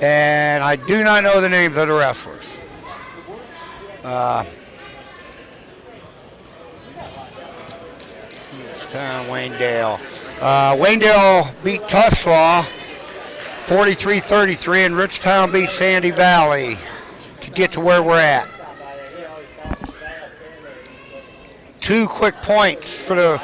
And I do not know the names of the wrestlers. Waynedale. Waynedale beat Tuslaw 43-33, and Rootstown beat Sandy Valley to get to where we're at. 2 quick points for the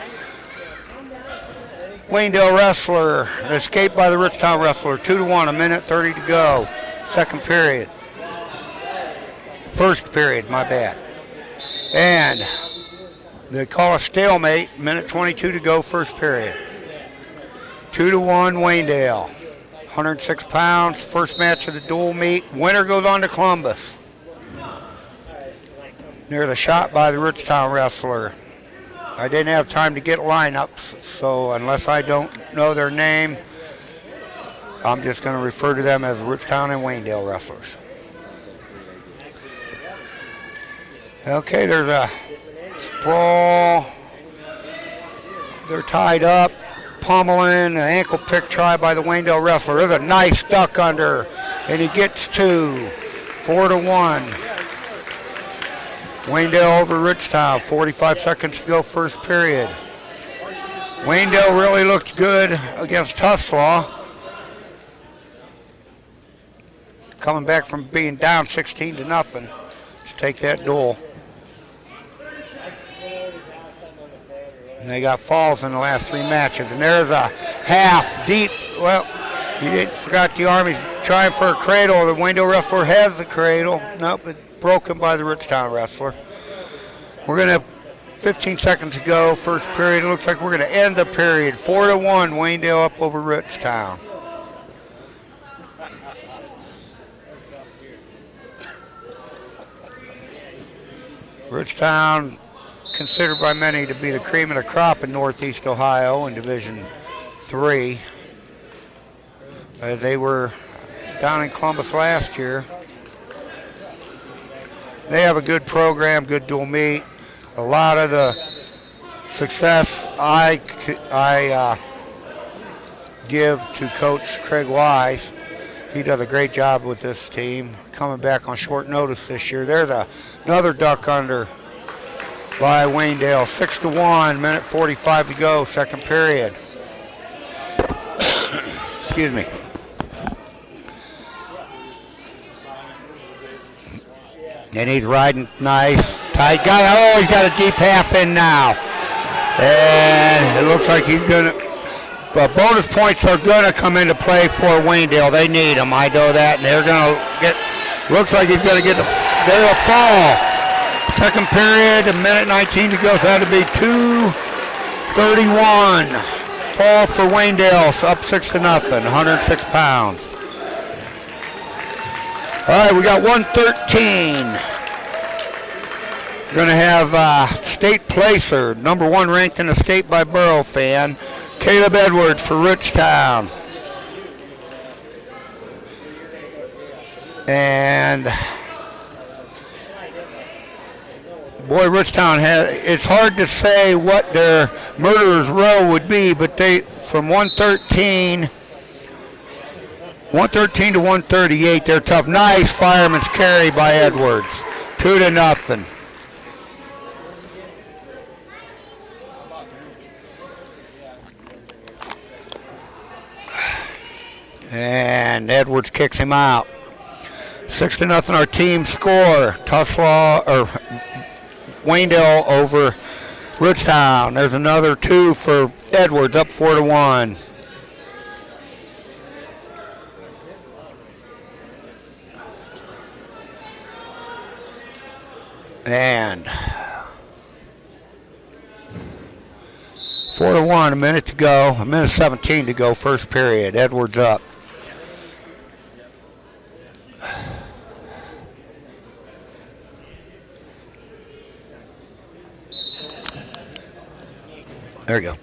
Waynedale wrestler, escaped by the Rootstown wrestler. 2-1, a minute 30 to go. Second period. First period, my bad. And they call a stalemate, minute 22 to go, first period. 2-1 Waynedale. 106 pounds, first match of the dual meet. Winner goes on to Columbus. Near the shot by the Rootstown wrestler. I didn't have time to get lineups, so unless I don't know their name, I'm just going to refer to them as Rootstown and Waynedale wrestlers. Okay, there's a sprawl. They're tied up. Pummeling, an ankle pick try by the Waynedale wrestler. There's a nice duck under, and he gets 2. 4-1. Waynedale over Rootstown. 45 seconds to go, first period. Waynedale really looked good against Tuslaw. Coming back from being down 16-0 to take that duel. And they got falls in the last 3 matches. And there's a half deep. Well, he forgot the arm. He's trying for a cradle. The Waynedale wrestler has the cradle. Nope, it's broken by the Rootstown wrestler. We're going to have 15 seconds to go. First period. It looks like we're going to end the period. 4-1. Waynedale up over Rootstown. Rootstown, considered by many to be the cream of the crop in Northeast Ohio in Division III. They were down in Columbus last year. They have a good program, good dual meet. A lot of the success I give to Coach Craig Wise. He does a great job with this team, coming back on short notice this year. There's another duck under by Waynedale. 6-1, minute 45 to go, second period. Excuse me. And he's riding nice, tight guy. Oh, he's got a deep half in now. And it looks like he's gonna, but bonus points are gonna come into play for Waynedale. They need them, I know that. And they're gonna get, looks like he's gonna get they're a fall. Second period, a minute 19 to go, so that'll be 2:31. Fall for Waynedale, so up 6-0, 106 pounds. All right, we got 113. We're gonna have state placer, number 1 ranked in the state by Borough fan, Caleb Edwards for Rootstown. And boy, Rootstown it's hard to say what their murderer's row would be, but they, from 113 to 138, they're tough. Nice fireman's carry by Edwards. 2-0. And Edwards kicks him out. 6-0 our team score. Tuslaw, or Waynedale over Rootstown. There's another 2 for Edwards, up 4-1. And 4-1, a minute to go, a minute 17 to go, first period. Edwards up. There you go.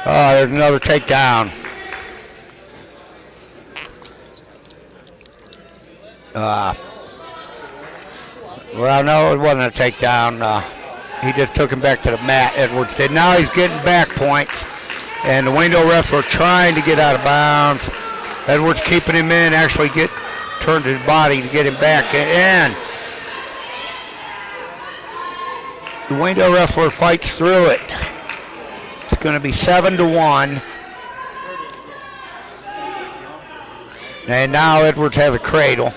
There's another takedown. Well, no, it wasn't a takedown. He just took him back to the mat, Edwards did. Now he's getting back points. And the Waynedale wrestler trying to get out of bounds. Edwards keeping him in, actually turned his body to get him back in. The Waynedale wrestler fights through it. It's going to be 7-1. And now Edwards has a cradle.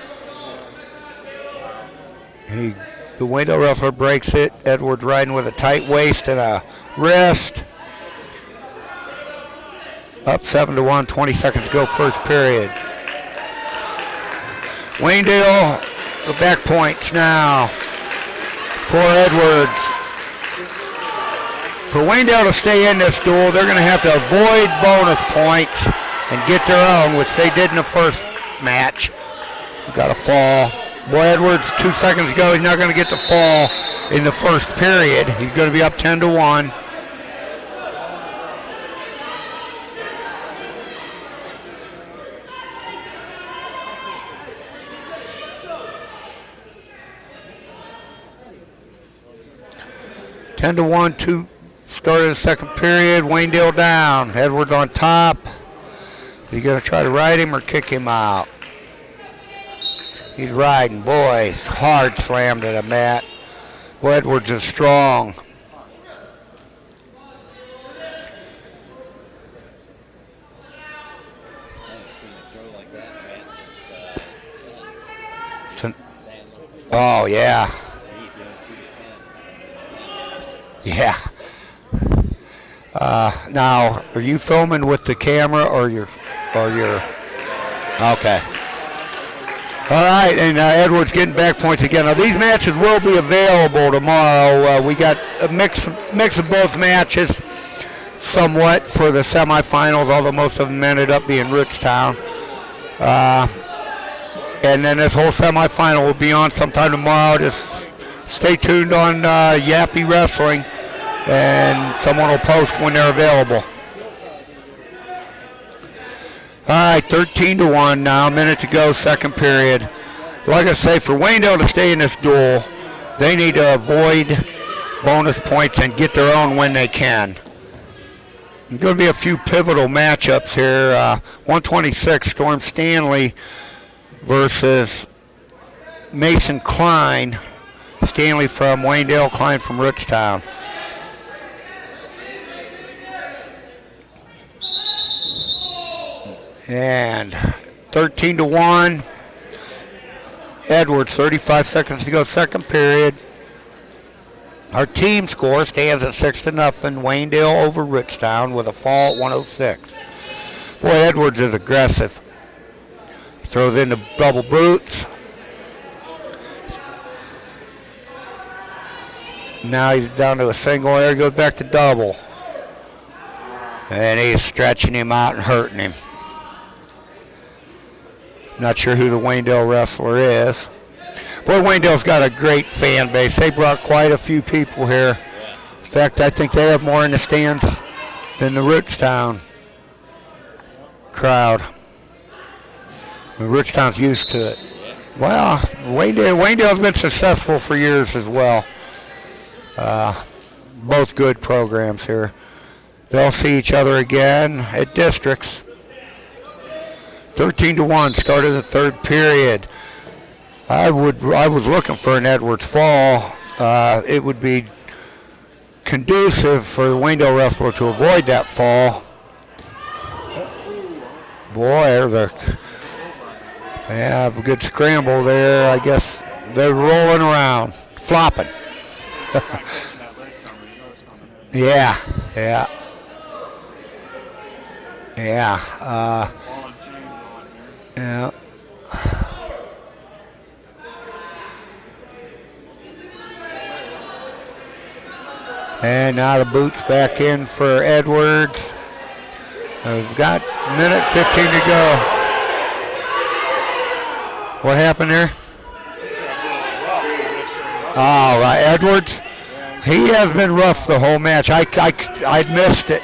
The Waynedale wrestler breaks it. Edwards riding with a tight waist and a wrist. Up 7-1, 20 seconds to go, first period. Waynedale, the back points now for Edwards. For Waynedale to stay in this duel, they're going to have to avoid bonus points and get their own, which they did in the first match. Got a fall. Boy, Edwards, 2 seconds ago, he's not going to get the fall in the first period. He's going to be up 10-1. Start of the second period. Waynedale down. Edwards on top. Are you going to try to ride him or kick him out? He's riding. Boy, hard slam to the mat. Boy, Edwards is strong. Oh, yeah. Yeah. Now, are you filming with the camera or your? Okay. All right, and Edwards getting back points again. Now these matches will be available tomorrow. We got a mix of both matches, somewhat for the semifinals, although most of them ended up being Rootstown. And then this whole semifinal will be on sometime tomorrow. Just stay tuned on Yappy Wrestling, and someone will post when they're available. All right, 13-1 now, a minute to go, second period. Like I say, for Waynedale to stay in this duel, they need to avoid bonus points and get their own when they can. There's going to be a few pivotal matchups here. 126, Storm Stanley versus Mason KLINE. Stanley from Waynedale, KLINE from Rootstown. And 13-1. Edwards, 35 seconds to go, second period. Our team score stands at 6-0. Waynedale over Rootstown with a fall at 106. Boy, Edwards is aggressive. Throws in the double boots. Now he's down to a single. There he goes back to double. And he's stretching him out and hurting him. Not sure who the Waynedale wrestler is. Boy, Waynedale's got a great fan base. They brought quite a few people here. In fact, I think they have more in the stands than the Rootstown crowd. Rootstown's used to it. Well, Waynedale's been successful for years as well. Both good programs here. They'll see each other again at districts. 13-1, start of the third period. I was looking for an Edwards fall. It would be conducive for the Waynedale wrestler to avoid that fall. Boy, a good scramble there. I guess they're rolling around, flopping. Yeah. Yeah. And now the boots back in for Edwards. We've got a minute 15 to go. What happened there? Oh, right, Edwards. He has been rough the whole match. I missed it.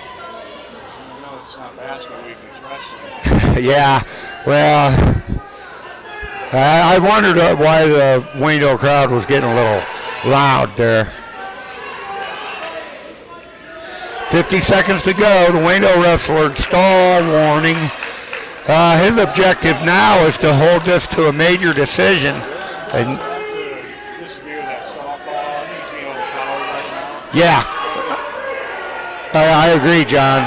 Yeah, well, I wondered why the Waynedale crowd was getting a little loud there. 50 seconds to go. The Waynedale wrestler, stall warning. His objective now is to hold this to a major decision. And yeah, I agree, John.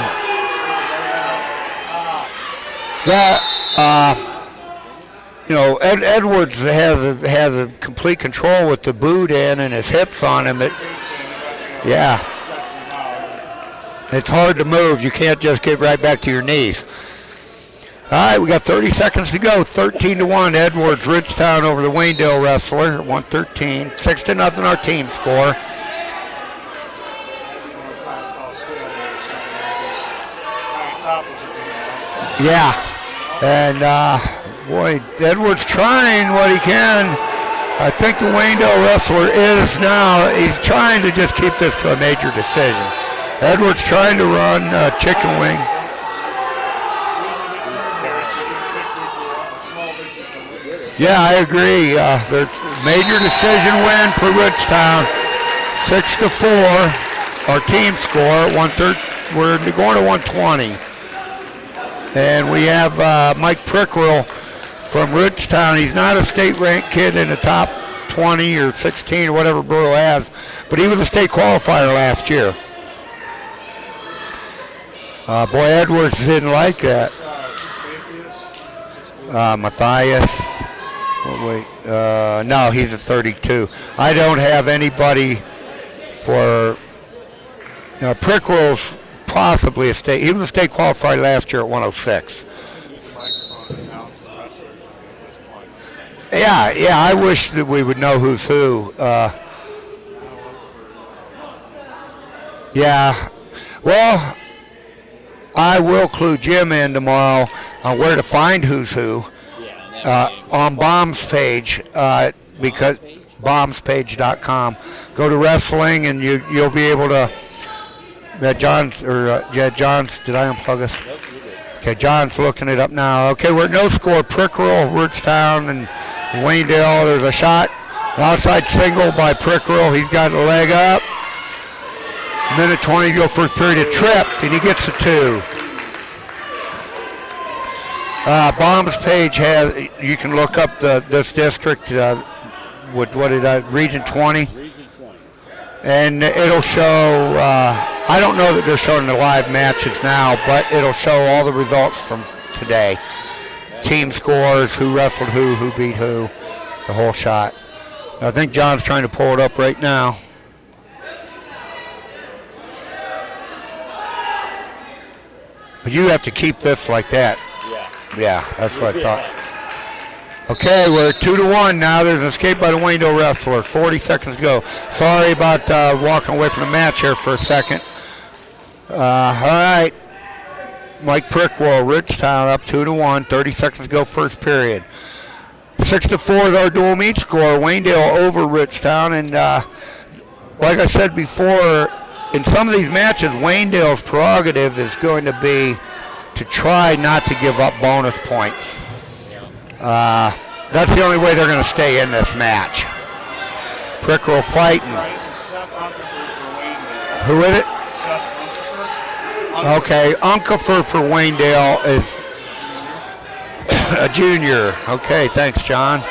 You know, Edwards has a complete control with the boot in and his hips on him. Yeah, it's hard to move. You can't just get right back to your knees. All right, we got 30 seconds to go. 13-1, Edwards, Rootstown over the Waynedale wrestler. 113, 6-0 our team score. Yeah, and boy, Edwards trying what he can. I think the Waynedale wrestler is now, he's trying to just keep this to a major decision. Edwards trying to run chicken wing. Yeah, I agree. The major decision win for Rootstown, 6-4. Our team score, we're going to 120. And we have Mike PRIKRYL from Rootstown. He's not a state-ranked kid in the top 20 or 16 or whatever Borough has, but he was a state qualifier last year. Boy, Edwards didn't like that. Matthias. Oh, wait. No, he's a 32. I don't have anybody for PRIKRYL's possibly a state. He was a state qualifier last year at 106. Yeah, I wish that we would know who's who. Yeah, well, I will clue Jim in tomorrow on where to find who's who on Bomb's page, because bombspage.com. Go to wrestling and you'll be able to. John's, did I unplug us? Okay, John's looking it up now. Okay, we're at no score. PRIKRYL, Rootstown, and Waynedale. There's a shot. An outside single by PRIKRYL. He's got a leg up. Minute 20 to go first period. Tripped, and he gets a 2. Bomb's page has, you can look up this district, Region 20. And it'll show, I don't know that they're showing the live matches now, but it'll show all the results from today. Team scores, who wrestled who beat who, the whole shot. I think John's trying to pull it up right now. But you have to keep this like that. Yeah, that's what I thought. Okay, we're 2-1 now. There's an escape by the Waynedale wrestler. 40 seconds to go. Sorry about walking away from the match here for a second. All right. Mike PRIKRYL, Rootstown up 2-1. 30 seconds to go first period. 6-4 is our dual meet score. Waynedale over Rootstown. And like I said before, in some of these matches, Waynedale's prerogative is going to be to try not to give up bonus points. That's the only way they're going to stay in this match. PRIKRYL fighting. Who is it? Okay, UNKEPER for Waynedale is a junior. Okay, thanks, John.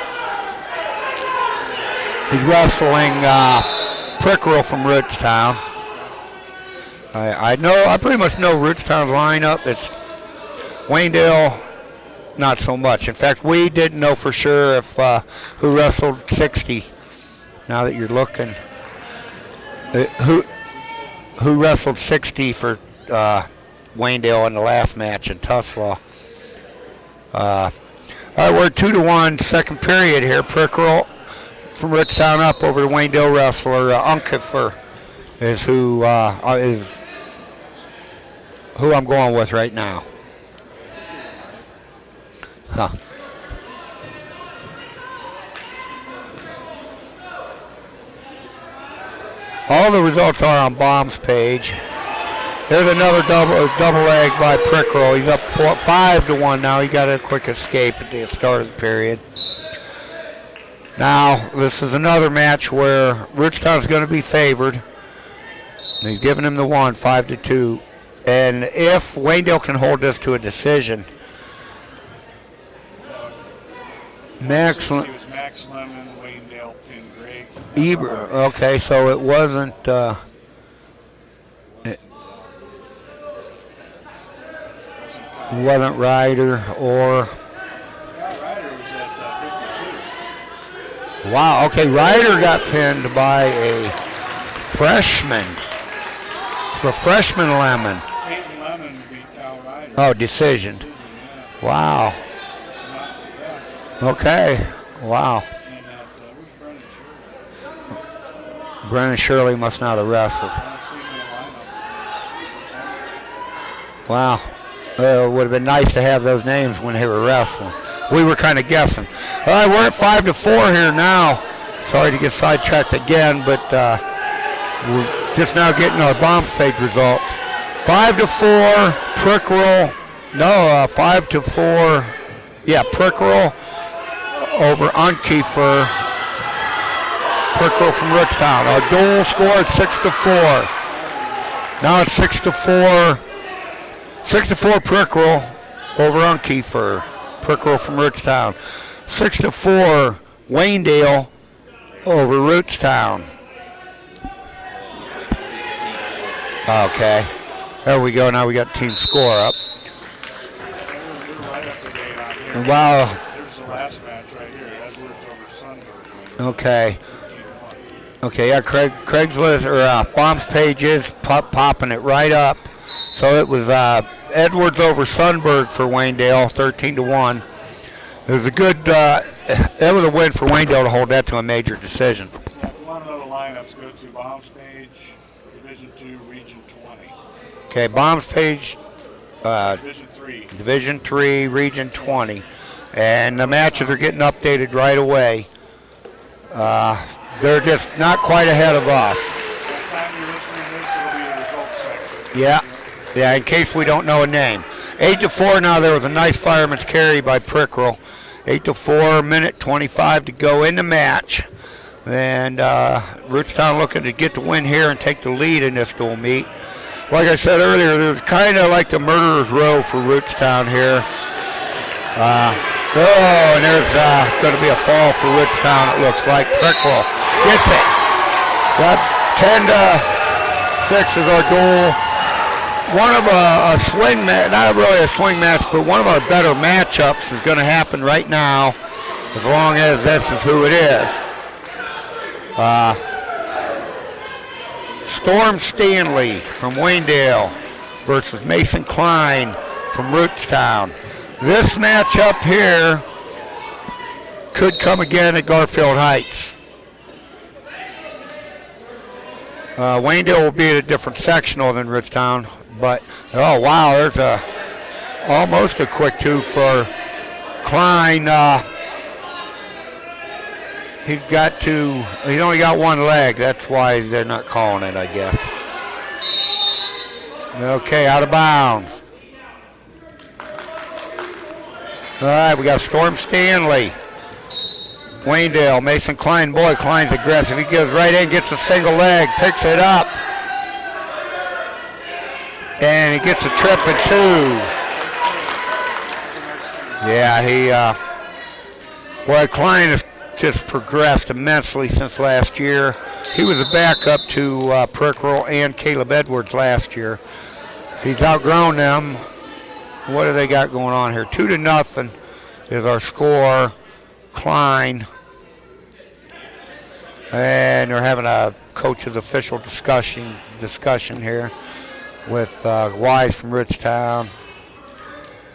He's wrestling PRIKRYL from Rootstown. I pretty much know Rootstown's lineup. It's Waynedale. Not so much. In fact, we didn't know for sure if who wrestled 60. Now that you're looking, who wrestled 60 for Waynedale in the last match in Tuslaw. All right, we're 2-1, second period here. PRIKRYL from Rootstown up over the Waynedale wrestler. UNKEPER is who I'm going with right now. Huh. All the results are on Bomb's page. There's another double leg by PRIKRYL. He's up 5-1 now. He got a quick escape at the start of the period. Now, this is another match where Rootstown's going to be favored. He's giving him the one, 5-2. And if Waynedale can hold this to a decision, Max Lemon, Waynedale, Pin Greg. Eber. Okay, so it wasn't. It wasn't Ryder or. Ryder was at 52. Wow. Okay, Ryder got pinned by a freshman. The freshman Lemon. Peyton Lemon beat Cal Ryder. Oh, decision. Yeah. Wow. Yeah. Okay. Wow. And where's Brennan Shirley? Brennan Shirley must not have wrestled. I don't see him in the lineup. Wow. It would have been nice to have those names when they were wrestling. We were kind of guessing. All right, we're at 5-4 here now. Sorry to get sidetracked again, but we're just now getting our bombs page results. 5-4, PRIKRYL. No, 5-4. Yeah, PRIKRYL over UNKEPER. PRIKRYL from Rootstown. Our dual score is 6-4. Now it's 6-4. 6-4 PRIKRYL over UNKEPER. PRIKRYL from Rootstown. 6-4 Waynedale over Rootstown. Okay. There we go. Now we got team score up. And wow. There's the last match right here. Edwards over SUNDBURG. Okay. Okay, yeah, Craig's list, or Bombs page is popping it right up. So it was Edwards over SUNDBURG for Waynedale, 13-1. It was a good, it was a win for Waynedale to hold that to a major decision. Yeah, if you want to know the lineups, go to Bombs page, Division 2, Region 20. Okay, Bombs page, Division 3. Division 3, Region 20. And the matches are getting updated right away. They're just not quite ahead of us. By the time you're listening to this, it'll be the results section. Yeah, yeah, in case we don't know a name. 8-4 now. There was a nice fireman's carry by PRIKRYL. 8-4, minute 25 to go in the match. And Rootstown looking to get the win here and take the lead in this dual meet. Like I said earlier, it was kind of like the murderer's row for Rootstown here. And there's going to be a fall for Rootstown, it looks like. PRIKRYL gets it. That 10-6 is our goal. One of a swing match, not really a swing match, but one of our better matchups is going to happen right now, as long as this is who it is. Storm Stanley from Waynedale versus Mason KLINE from Rootstown. This matchup here could come again at Garfield Heights. Waynedale will be at a different sectional than Rootstown, but oh wow, there's almost a quick two for KLINE. He's only got one leg. That's why they're not calling it, I guess. Okay, out of bounds. All right, we got Storm Stanley. Waynedale, Mason KLINE. Boy, KLINE's aggressive. He goes right in, gets a single leg, picks it up. And he gets a trip at 2. Yeah, boy, KLINE has just progressed immensely since last year. He was a backup to PRIKRYL and Caleb Edwards last year. He's outgrown them. What do they got going on here? 2-0 is our score. KLINE. And they're having a coach's official discussion here with Wise from Rootstown.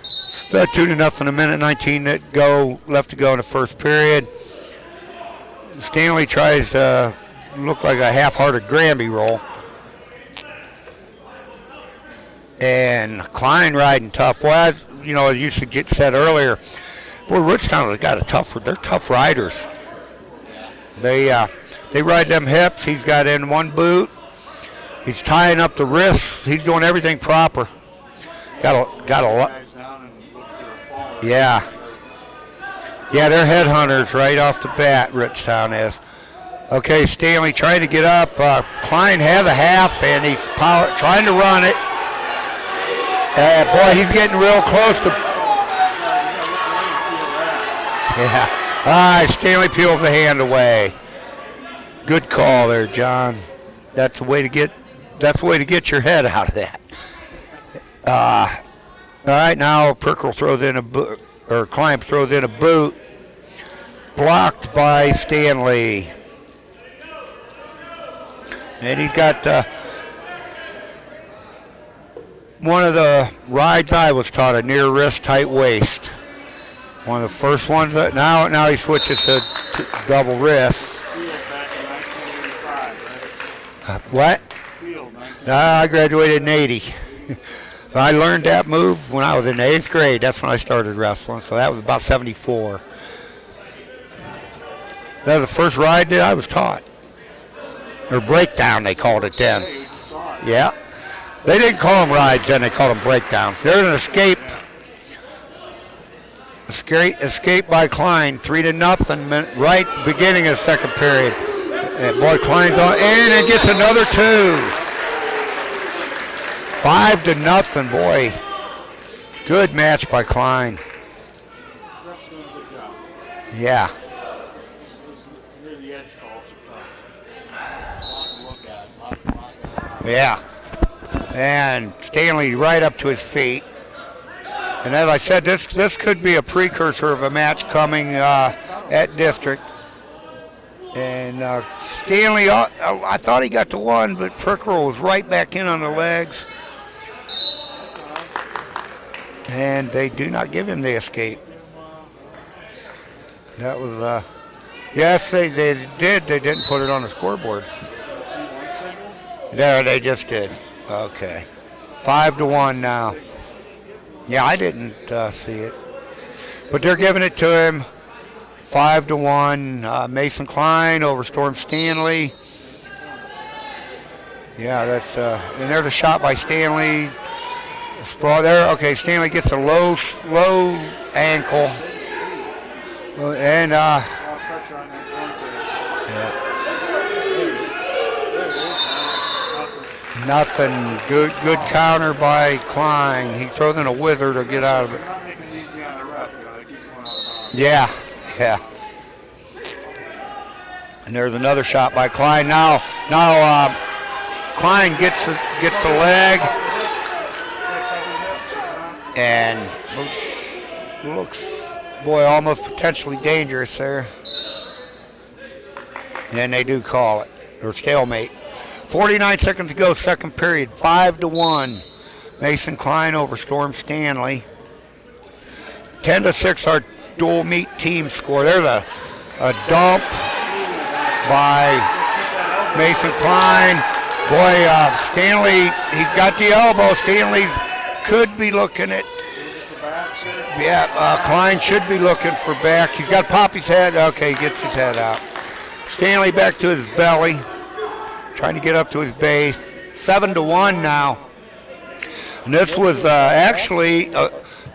Still 2-0, a minute 19 left to go in the first period. Stanley tries to look like a half-hearted Granby roll. And KLINE riding tough. Well, as you said earlier, boy, Rootstown has got they're tough riders. They ride them hips. He's got in one boot. He's tying up the wrists. He's doing everything proper. Got a lot. Yeah. Yeah, they're headhunters right off the bat, Rootstown is. Okay, Stanley trying to get up. Kline has a half, and he's trying to run it. Boy, he's getting real close to. Yeah. All right, Stanley peels the hand away. Good call there, John. That's the way to get. That's the way to get your head out of that. All right, now PRIKRYL throws in a boot, or Kline throws in a boot, blocked by Stanley. And he's got one of the rides I was taught, a near wrist, tight waist. One of the first ones that now he switches to double wrist. What? I graduated in 80. So I learned that move when I was in 8th grade. That's when I started wrestling. So that was about 74. That was the first ride that I was taught. Or breakdown, they called it then. Yeah. They didn't call them rides then, they called them breakdowns. There's an escape. Escape by Kline, 3-0, right beginning of the second period. And boy, Kline's on, and it gets another 2. 5-0, boy. Good match by Kline. Yeah. Yeah. And Stanley right up to his feet. And as I said, this could be a precursor of a match coming at District. And Stanley, I thought he got to 1, but PRIKRYL was right back in on the legs. And they do not give him the escape. That was, yes, they did. They didn't put it on the scoreboard. There, they just did. Okay. 5-1 now. Yeah, I didn't see it. But they're giving it to him. 5-1. Mason Kline over Storm Stanley. Yeah, that's, and there's a shot by Stanley. Sprawl there. Okay, Stanley gets a low ankle. And, yeah. Nothing. Good counter by Kline. He throws in a wizard to get out of it. Yeah. And there's another shot by Kline. Now Kline gets the leg and looks, boy, almost potentially dangerous there. And they do call it, or stalemate. 49 seconds to go, second period, 5-1. Mason Kline over Storm Stanley. 10-6, our dual meet team score. There's a dump by Mason Kline. Boy, Stanley, he's got the elbow. Stanley could be looking at, Kline should be looking for back. He's got to pop his head. Okay, he gets his head out. Stanley back to his belly. Trying to get up to his base. 7-1 now. And this was actually,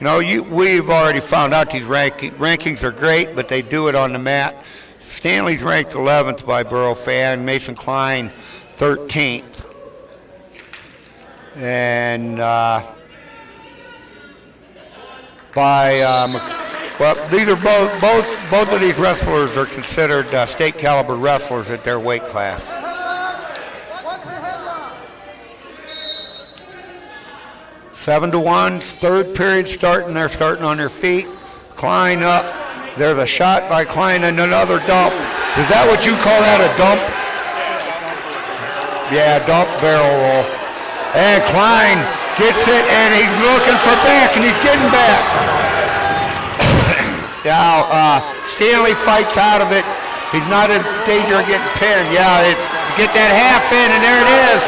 we've already found out these rankings are great, but they do it on the mat. Stanley's ranked 11th by Borough Fan. Mason Kline 13th. And these are both of these wrestlers are considered state caliber wrestlers at their weight class. 7-1, third period starting. They're starting on their feet. Kline up. There's a shot by Kline and another dump. Is that what you call that, a dump? Yeah, dump barrel roll. And Kline gets it, and he's looking for back, and he's getting back. Now, Stanley fights out of it. He's not in danger of getting pinned. Yeah, get that half in, and there it is.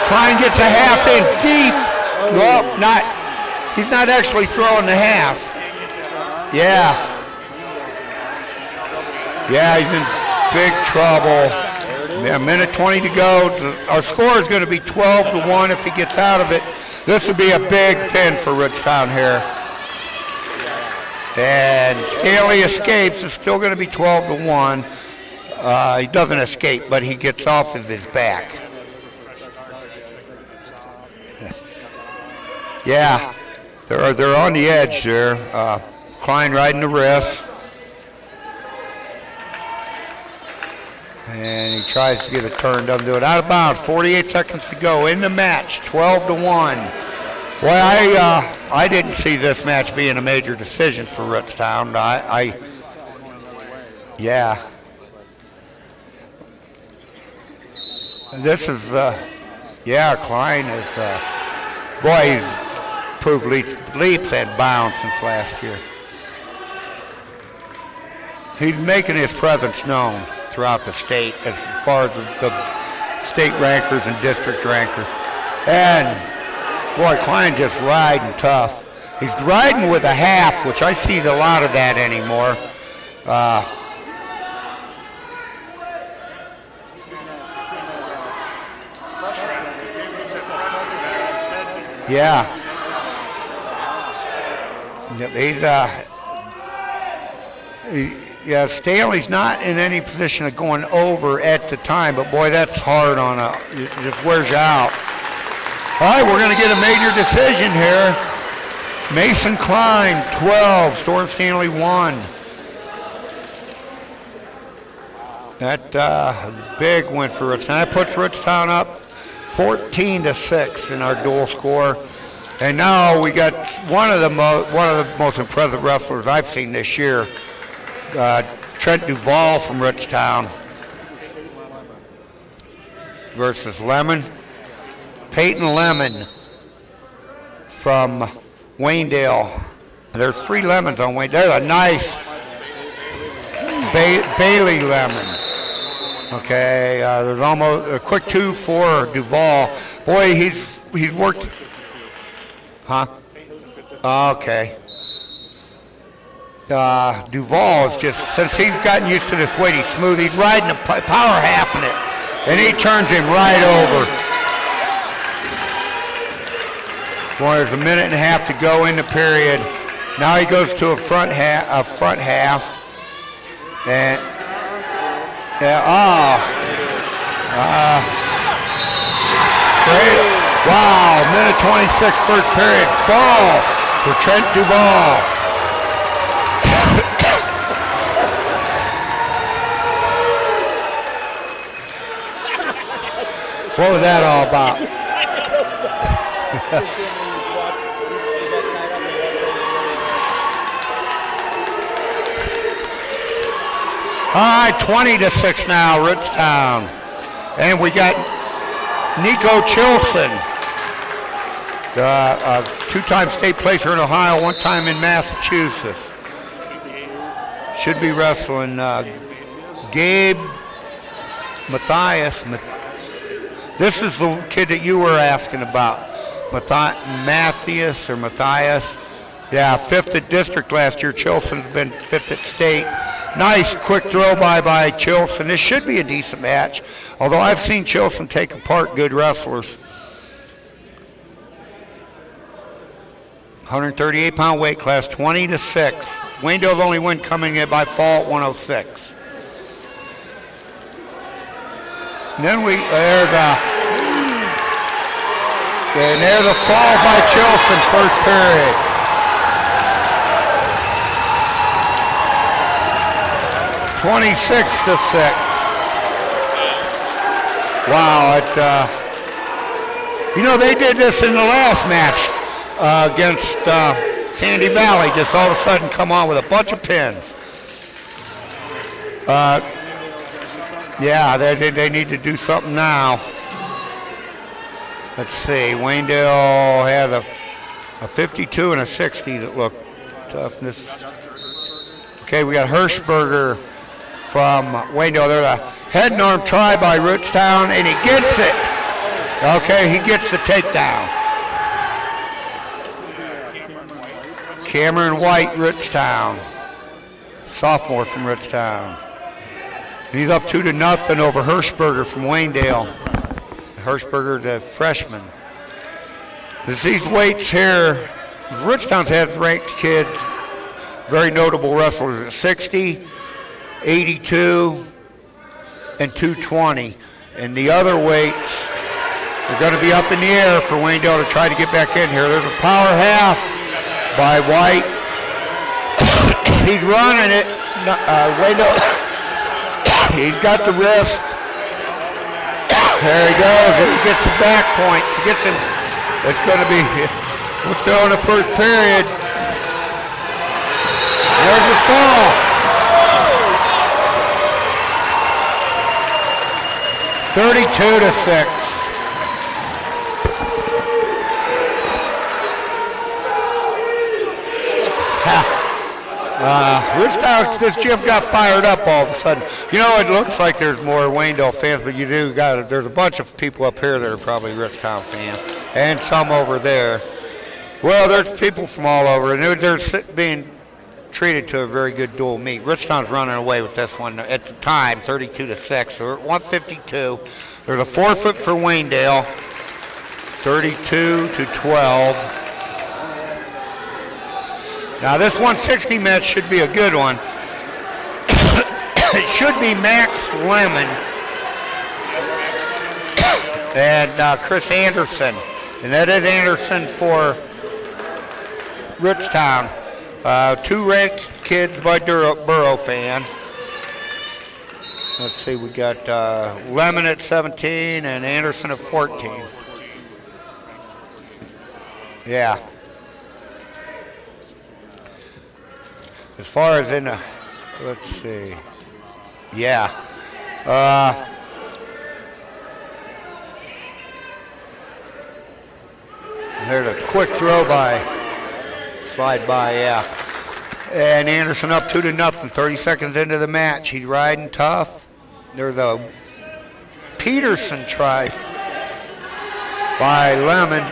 Kline gets a half in deep. Well, he's not actually throwing the half. Yeah, he's in big trouble. Yeah, 1:20 to go. Our score is going to be 12-1 if he gets out of it. This would be a big pin for Rootstown here. And Stanley escapes. It's still going to be 12-1. He doesn't escape, but he gets off of his back. Yeah, they're on the edge there. Kline riding the wrist. And he tries to get a turn, doesn't do it. Out of bounds, 48 seconds to go in the match, 12-1. Well, I didn't see this match being a major decision for Rootstown. Yeah. This is, yeah, Kline is, boy, he's proved leaps and bounds since last year. He's making his presence known throughout the state as far as the state rankers and district rankers. And boy, Kline just riding tough. He's riding with a half, which I see a lot of that anymore. Yeah. Yeah, Stanley's not in any position of going over at the time, but boy, that's hard on it just wears you out. All right, we're going to get a major decision here. Mason Kline, 12, Storm Stanley, 1. That big win for Rootstown. That puts Rootstown up 14-6 in our dual score. And now we got one of the most impressive wrestlers I've seen this year. Trent DUVALL from Rootstown versus Lemon. Peyton Lemon from Waynedale. There's 3 lemons on Waynedale. There's a nice Bailey lemon. Okay, there's almost a quick 2 for DUVALL. Boy, he's worked. Huh? Okay. DUVALL is just, since he's gotten used to this weight, he's smooth. He's riding a power half in it, and he turns him right over. Boy, there's a minute and a half to go in the period. Now he goes to a front half, and great. Wow, minute 26, third period, fall for Trent DUVALL. What was that all about? All right, 20-6 now, Rootstown. And we got NIKO CHILSON, a 2-time state placer in Ohio, 1 time in Massachusetts. Should be wrestling GABE, MATHIAS. This is the kid that you were asking about. Mathias or Matthias. Yeah, 5th at district last year. Chilson's been 5th at state. Nice quick throw by Chilson. This should be a decent match, although I've seen Chilson take apart good wrestlers. 138-pound weight class, 20-6. Waynedale's only win coming in by fall at 106. And then there's a fall by Chilson, first period. (26-6). Wow, they did this in the last match against Sandy Valley. Just all of a sudden come on with a bunch of pins. Yeah, they need to do something now. Let's see, Waynedale had a 52 and a 60 that looked toughness. Okay, we got HERSHBERGER from Waynedale. There's a head and arm try by Rootstown, and he gets it. Okay, he gets the takedown. Cameron White, Rootstown. Sophomore from Rootstown. He's up 2-0 over HERSHBERGER from Waynedale. HERSHBERGER, the freshman. These weights here, Rootstown's has ranked kids, very notable wrestlers at 60, 82, and 220. And the other weights are going to be up in the air for Waynedale to try to get back in here. There's a power half by White. He's running it. Waynedale, he's got the wrist. There he goes. He gets the back points. He gets him. It's going to be, we're still in the first period. There's the fall. (32-6). Rootstown, this gym got fired up all of a sudden. You know, it looks like there's more Waynedale fans, but there's a bunch of people up here that are probably Rootstown fans, and some over there. Well, there's people from all over, and they're being treated to a very good dual meet. Rootstown's running away with this one at the time, 32-6. So we're at 152. There's a forfeit for Waynedale, 32-12. Now this 160 match should be a good one. It should be Max Lemon and Chris Anderson. And that is Anderson for Rootstown. Two ranked kids by Burrow fan. Let's see, we got Lemon at 17 and Anderson at 14. Yeah. As far as in the, let's see, yeah. There's a quick throw slide by, yeah. And Anderson up 2-0, 30 seconds into the match. He's riding tough. There's a Peterson try by Lemon.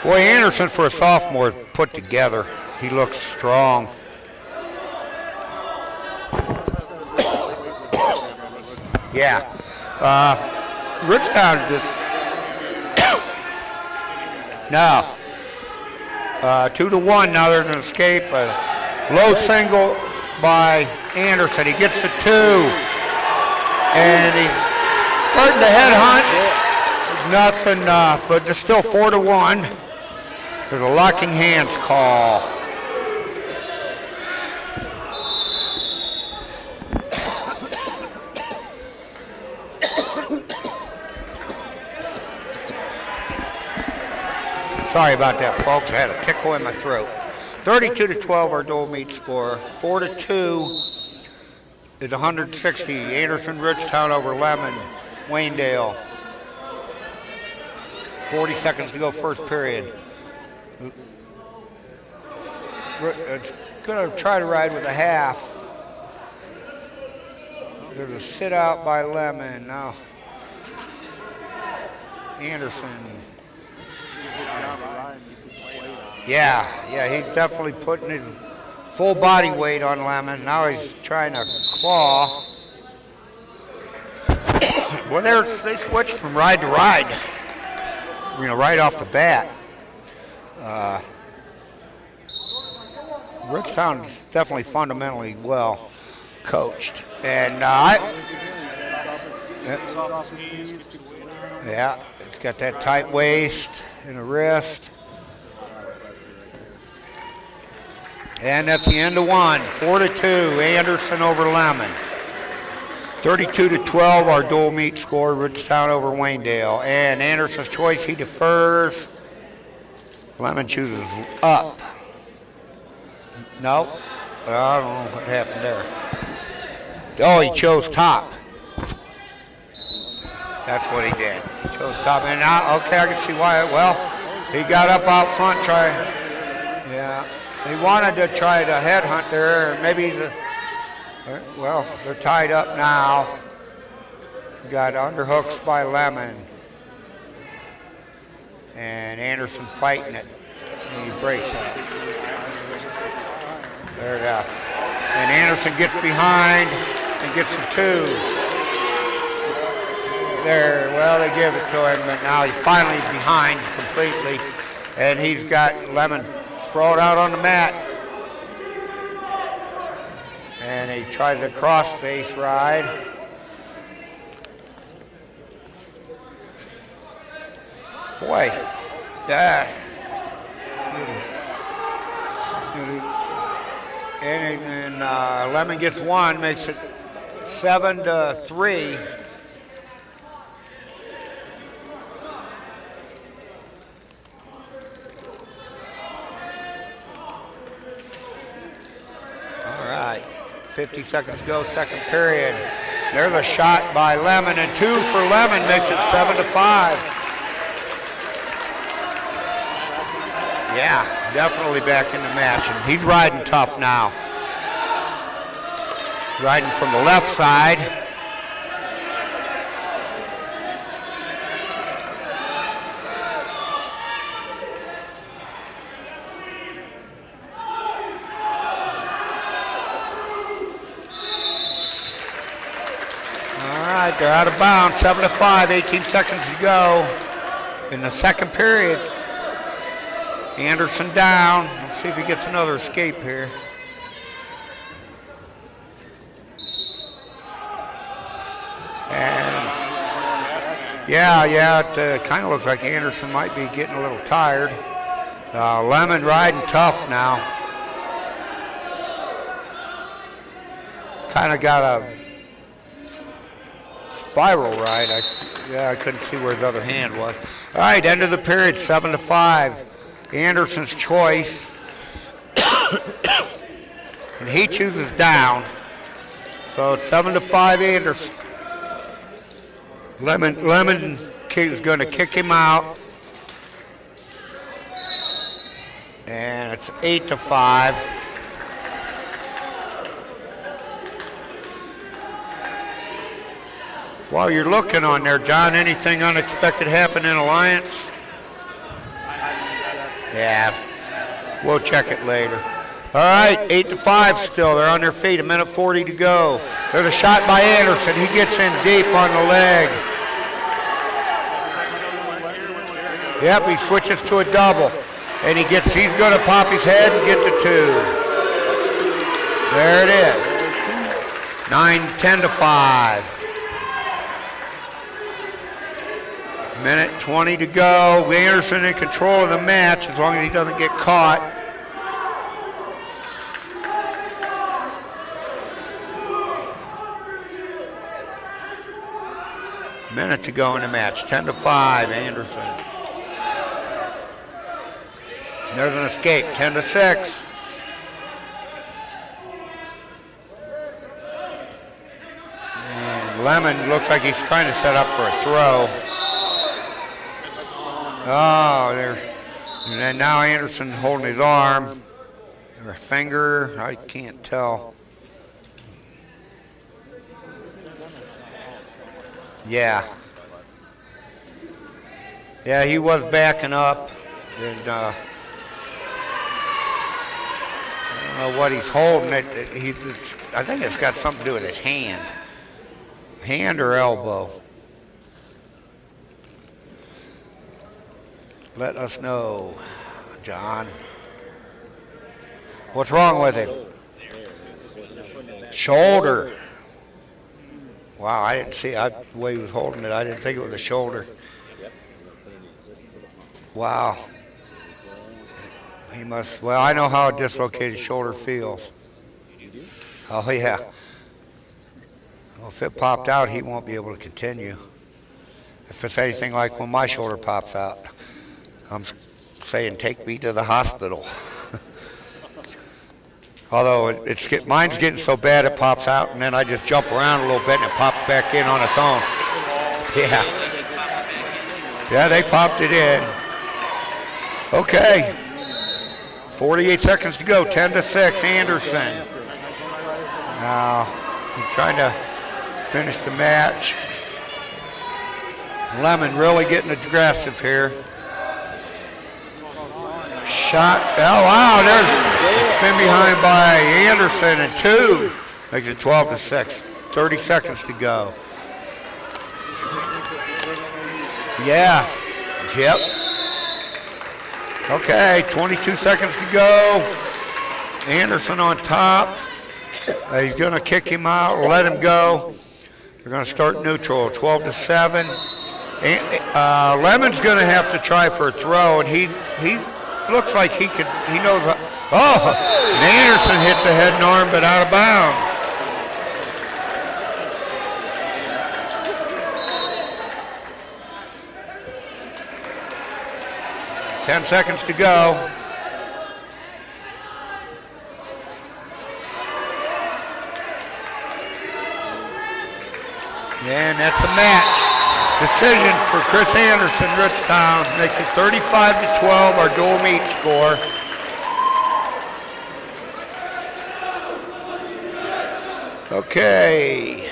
Boy, Anderson for a sophomore put together. He looks strong. Yeah. Rootstown just now 2-1. Now there's an escape. A low single by Anderson. He gets the 2, and he's starting to headhunt. Nothing, but it's still 4-1. There's a locking hands call. Sorry about that, folks. I had a tickle in my throat. 32-12, our dual meet score. 4-2 is 160. Anderson Rootstown over Lemon, Waynedale. 40 seconds to go, first period. It's going to try to ride with a half. There's a sit out by Lemon. Now, Anderson. Yeah, he's definitely putting his full body weight on Lemon. Now he's trying to claw. Well, they switched from ride to ride, right off the bat. Rootstown is definitely fundamentally well coached. And yeah, it's got that tight waist and a wrist. And that's the end of one. 4-2, Anderson over Lemon. 32-12, our dual meet score, Rootstown over Waynedale. And Anderson's choice, he defers. Lemon chooses up. Nope. I don't know what happened there. Oh, he chose top. That's what he did. He chose top. And now, okay, I can see why. Well, he got up out front, yeah. He wanted to try to headhunt there. Maybe, well, they're tied up now. Got underhooks by Lemon. And Anderson fighting it. And he breaks it. There it is. And Anderson gets behind and gets the 2. There, well, they give it to him, but now he's finally behind completely. And he's got Lemon sprawled out on the mat. And he tries a cross face ride. Boy, that. And Lemon gets one, makes it 7-3. All right, 50 seconds to go, second period. There's a shot by Lemon, and 2 for Lemon makes it 7-5. Yeah, definitely back in the match, and he's riding tough now. Riding from the left side. All right, they're out of bounds, 7-5, 18 seconds to go in the second period. Anderson down. Let's see if he gets another escape here. And yeah, it kind of looks like Anderson might be getting a little tired. Lemon riding tough now. Kind of got a spiral ride. I couldn't see where his other hand was. All right, end of the period, 7-5. Anderson's choice, and he chooses down. So it's 7-5 Anderson. Lemon is going to kick him out, and it's 8-5. While you're looking on there, John, anything unexpected happen in Alliance? Yeah, we'll check it later. All right, 8-5 still. They're on their feet, 1:40 to go. There's a shot by Anderson. He gets in deep on the leg. Yep, he switches to a double. And he's going to pop his head and get to 2. There it is. 9-10-5. 1:20 to go. Anderson in control of the match as long as he doesn't get caught. Minute to go in the match. 10-5, Anderson. There's an escape. 10-6. And Lemon looks like he's trying to set up for a throw. Oh, and then now Anderson holding his arm or a finger. I can't tell. Yeah, he was backing up, and I don't know what he's holding. I think it's got something to do with his hand or elbow. Let us know, John. What's wrong with him? Shoulder. Wow, I didn't see the way he was holding it. I didn't think it was a shoulder. Wow. He must, well, I know how a dislocated shoulder feels. Oh, yeah. Well, if it popped out, he won't be able to continue. If it's anything like when my shoulder pops out. I'm saying take me to the hospital. Although mine's getting so bad it pops out, and then I just jump around a little bit and it pops back in on its own. Yeah, they popped it in. Okay, 48 seconds to go, 10-6, Anderson. Now, he's trying to finish the match. Lemon really getting aggressive here. Shot, oh wow, there's a spin behind by Anderson and 2. Makes it 12-6, 30 seconds to go. Yeah, yep. Okay, 22 seconds to go. Anderson on top. He's gonna kick him out or let him go. They're gonna start neutral, 12-7. Lemon's going to have to try for a throw, and he looks like he knows. Oh, and Anderson hit the head and arm, but out of bounds. Ten seconds to go. And that's a match. Decision for Chris Anderson, Rootstown. Makes it 35-12, our dual meet score. Okay.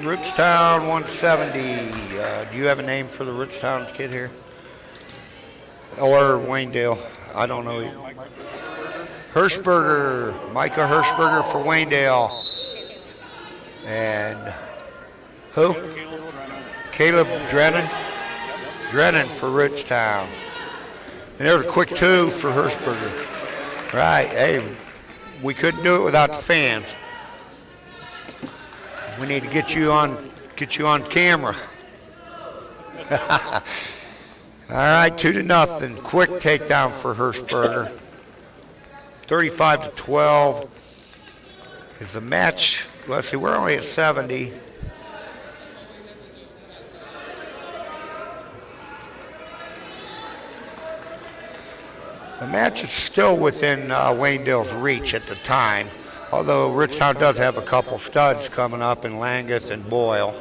Rootstown 170. Do you have a name for the Rootstown kid here? Or Waynedale? I don't know. HERSHBERGER. MICAH HERSHBERGER for Waynedale. And who? Caleb Drennan. Drennan for Rootstown. And there's a quick 2 for HERSHBERGER. Right. Hey, we couldn't do it without the fans. We need to get you on camera. All right, 2-0. Quick takedown for HERSHBERGER. 35-12 is the match. Let's see, we're only at 70. The match is still within Waynedale's reach at the time, although Rootstown does have a couple studs coming up in Languth and Boyle.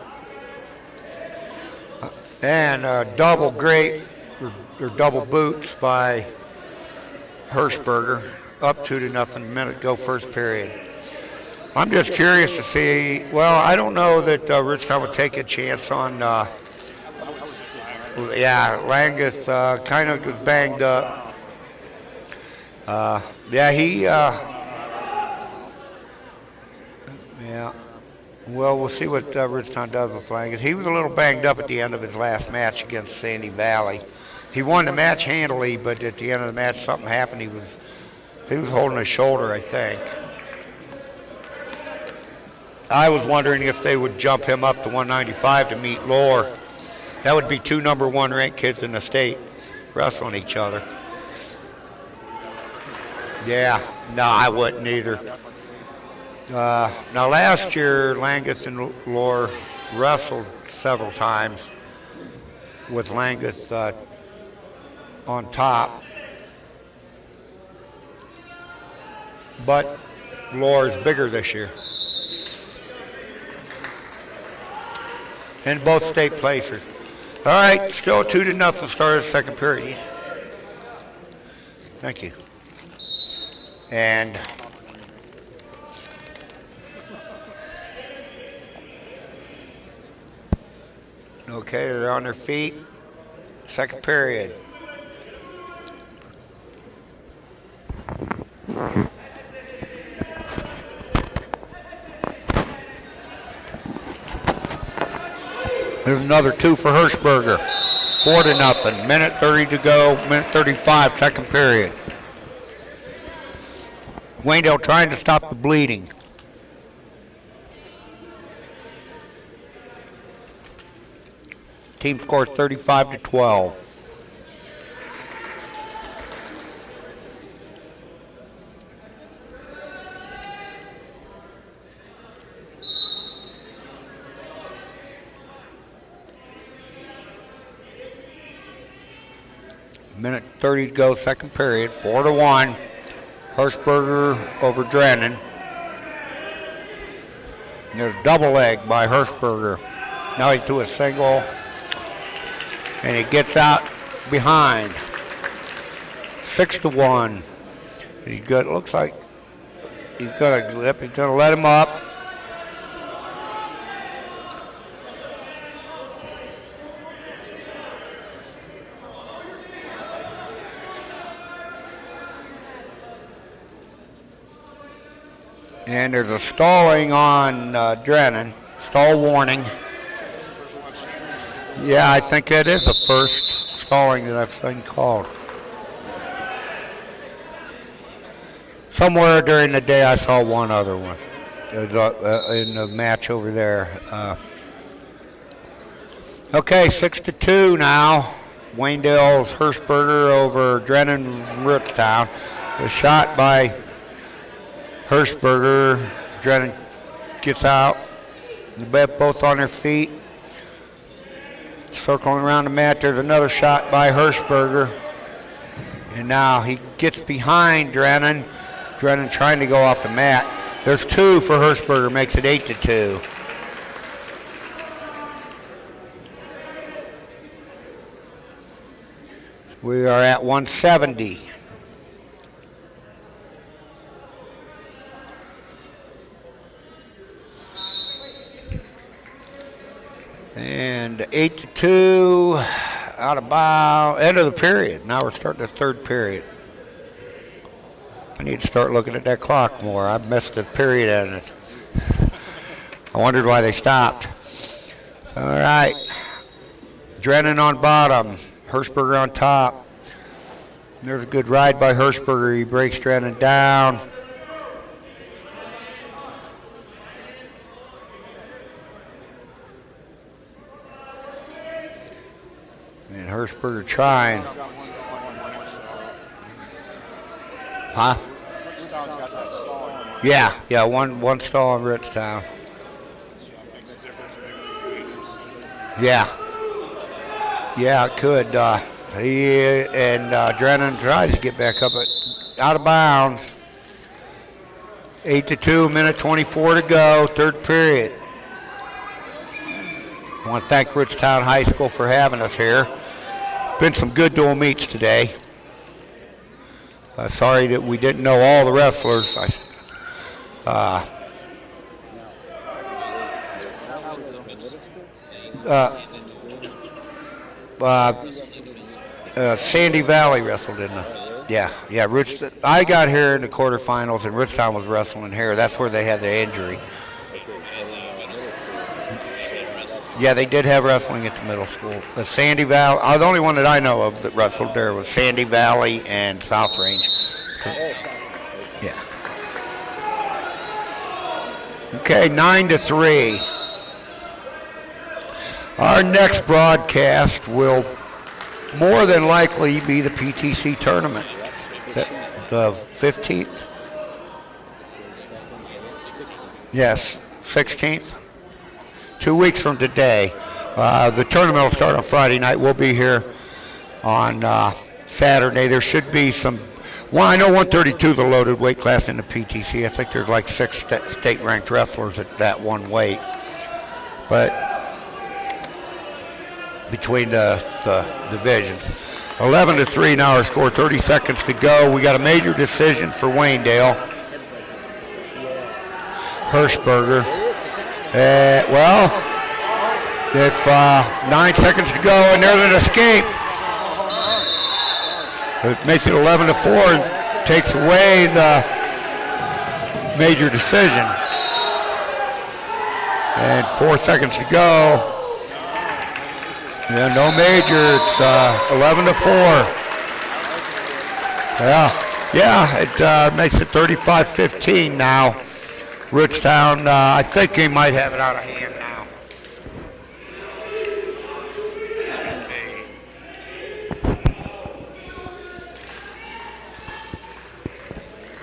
And double great, or double boots by HERSHBERGER, up 2-0 minute go first period. I'm just curious to see, well, I don't know that Rootstown would take a chance on, Languth kind of was banged up. Well, we'll see what Rootstown does with Languth. He was a little banged up at the end of his last match against Sandy Valley. He won the match handily, but at the end of the match, something happened. He was holding his shoulder, I think. I was wondering if they would jump him up to 195 to meet Lohr. That would be 2 number 1 ranked kids in the state wrestling each other. Yeah, no, I wouldn't either. Now last year, Languth and Lohr wrestled several times with Languth on top. But Lohr is bigger this year. And both state placers. All right, still 2-0 start of the second period. Thank you. And okay, they're on their feet. Second period. There's another 2 for HERSHBERGER. 4-0. Minute 30 to go. Minute 35, second period. Waynedale trying to stop the bleeding. Team scores 35-12. Minute 30 to go, second period, 4-1. HERSHBERGER over Drennan. And there's double leg by HERSHBERGER. Now he's to a single, and he gets out behind. 6-1. And he's got, it looks like he's got a grip. He's gonna let him up. And there's a stalling on Drennan, stall warning. Yeah, I think that is the first stalling that I've seen called. Somewhere during the day I saw one other one. It was, in the match over there. Okay, 6-2 now. Waynedale's HERSHBERGER over DRENNEN Rootstown. A shot by HERSHBERGER. DRENNEN gets out. Both on their feet. Circling around the mat, there's another shot by HERSHBERGER. And now he gets behind DRENNEN. DRENNEN trying to go off the mat. There's 2 for HERSHBERGER, makes it 8-2. We are at 170. And 8-2, out of bounds, end of the period. Now we're starting the third period. I need to start looking at that clock more. I missed the period in it. I wondered why they stopped. All right, DRENNEN on bottom, HERSHBERGER on top. There's a good ride by HERSHBERGER. He breaks DRENNEN down. And HERSHBERGER trying. Huh? Yeah, one stall on Rootstown. Yeah, it could. DRENNEN tries to get back up, out of bounds. 8-2, minute 24 to go, third period. I want to thank Rootstown High School for having us here. Been some good dual meets today. Sorry that we didn't know all the wrestlers. Sandy Valley wrestled, didn't I? Yeah. I got here in the quarterfinals, and Rootstown was wrestling here. That's where they had the injury. Yeah, they did have wrestling at the middle school. The Sandy Valley, the only one that I know of that wrestled there was Sandy Valley and South Range. Yeah. Okay, 9-3. Our next broadcast will more than likely be the PTC tournament, the 15th. Yes, 16th. 2 weeks from today. The tournament will start on Friday night. We'll be here on Saturday. There should be some, I know 132 is the loaded weight class in the PTC. I think there's like 6 state-ranked wrestlers at that one weight. But between the divisions. 11-3 now our score, 30 seconds to go. We got a major decision for Waynedale. HERSHBERGER. Well, if 9 seconds to go and there's an escape, it makes it 11-4 and takes away the major decision. And 4 seconds to go. Yeah, no major. It's 11-4. Yeah, it makes it 35-15 now. Rootstown, I think he might have it out of hand now.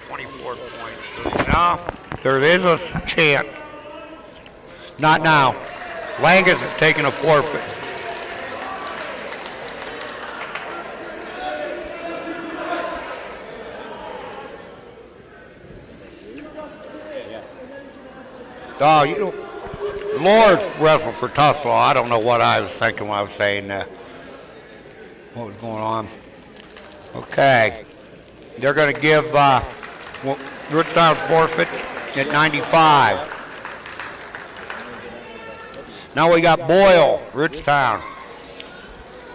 24 points. Now, there is a chance. Not now. Langus is taking a forfeit. Oh, you know, Lord wrestled for Tussle. I don't know what I was thinking when I was saying that. What was going on? Okay. They're going to give Rootstown forfeit at 95. Now we got BOYLE, Rootstown.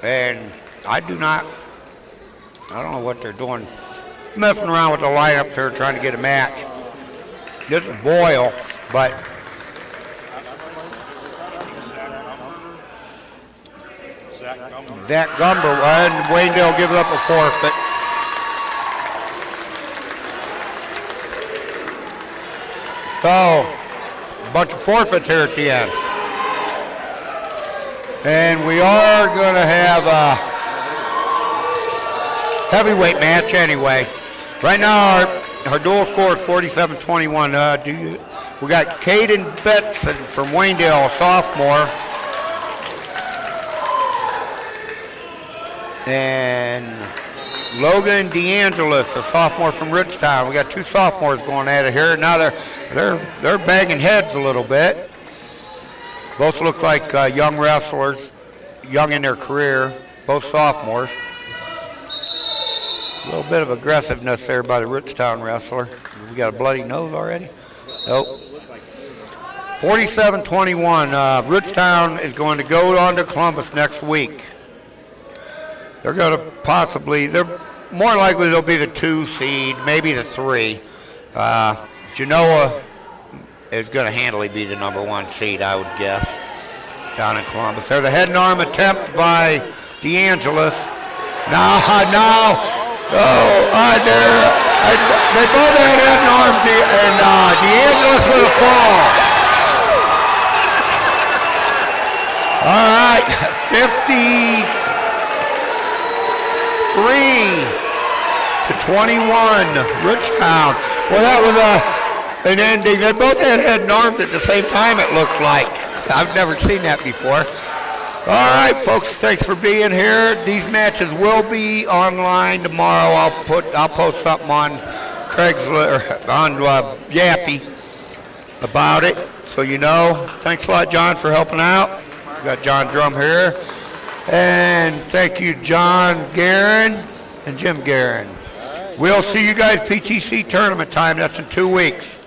And I don't know what they're doing. Messing around with the lineups here, trying to get a match. This is BOYLE, but Zach Gumber, and Waynedale gives up a forfeit. So, a bunch of forfeits here at the end. And we are going to have a heavyweight match anyway. Right now, our dual score is 47-21. We got Caden Betson from Waynedale, a sophomore. And Logan DeAngelis, a sophomore from Rootstown. We got two sophomores going at it here. Now they're banging heads a little bit. Both look like young wrestlers, young in their career, both sophomores. A little bit of aggressiveness there by the Rootstown wrestler. We got a bloody nose already? Nope. 47-21. Rootstown is going to go on to Columbus next week. They're going to they're more likely they'll be the 2 seed, maybe the 3. Genoa is going to handily be the number 1 seed, I would guess, down in Columbus. There's a head and arm attempt by DeAngelis. Now, they both had head and arms, and DeAngelis with a fall. All right, 53-21, Rootstown. Well, that was an ending. They both had head and arms at the same time, it looked like. I've never seen that before. All right, folks, thanks for being here. These matches will be online tomorrow. I'll post something on Craigslist, on Yappy about it, so you know. Thanks a lot, John, for helping out. We got John Drum here. And thank you, John Guerin and Jim Guerin. We'll see you guys PTC tournament time. That's in 2 weeks.